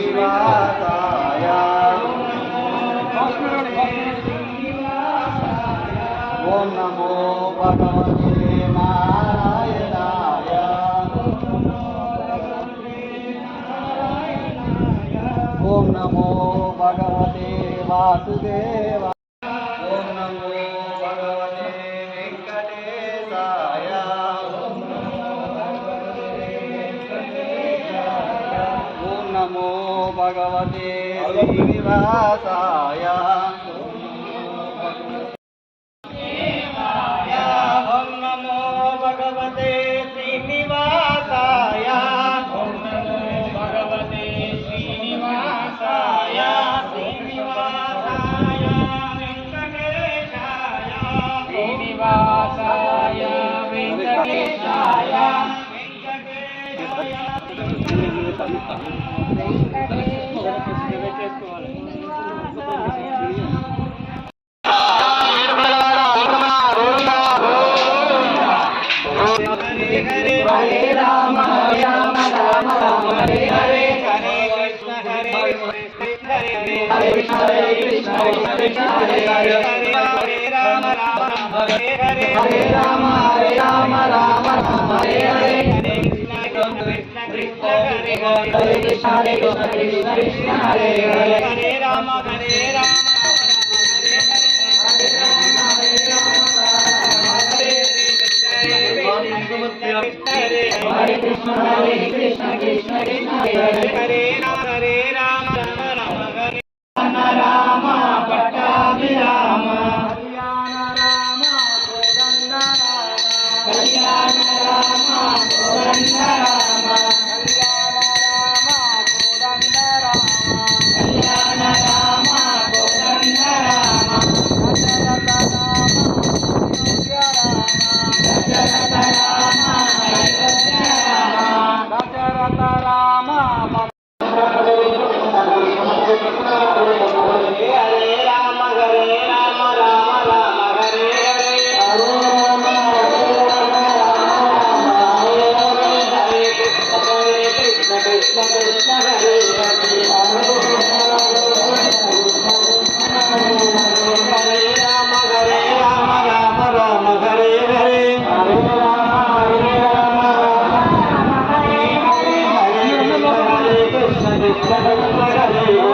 श्रीनिवासाय ओम नमो भगवते नारायणाय ओम नमो भगवते वासुदेवाय ओम नमो भगवते वेंकटेशाय ओम नमो भगवते श्रीनिवासाय ओम नमो भगवते श्रीनिवासाय ओम नमो भगवते श्रीनिवासाय श्रीनिवासाय वेंकटेशाय श्रीनिवासाय वेंकटेशाय हरे राम राम राम हरे हरे हरे कृष्ण कृष्ण हरे कृष्ण हरे हरे राम राम हरे हरे हरे राम राम हरे हरे हरे कृष्ण कृष्ण हरे कृष्ण कृष्ण हरे हरे हरे राम हरे कृष्ण कृष्ण कृष्ण हरे राम हरे राम पट्टाभिराम कल्याण राम कोदंड राम कल्याण राम कोदंड राम दशरथ राम अयोध्या राम दशरथ राम हरे राम राम राम हरे हरे हरे कृष्ण कृष्ण कृष्ण हरे हरे हरे राम राम हरे हरे हरे कृष्ण कृष्ण हरे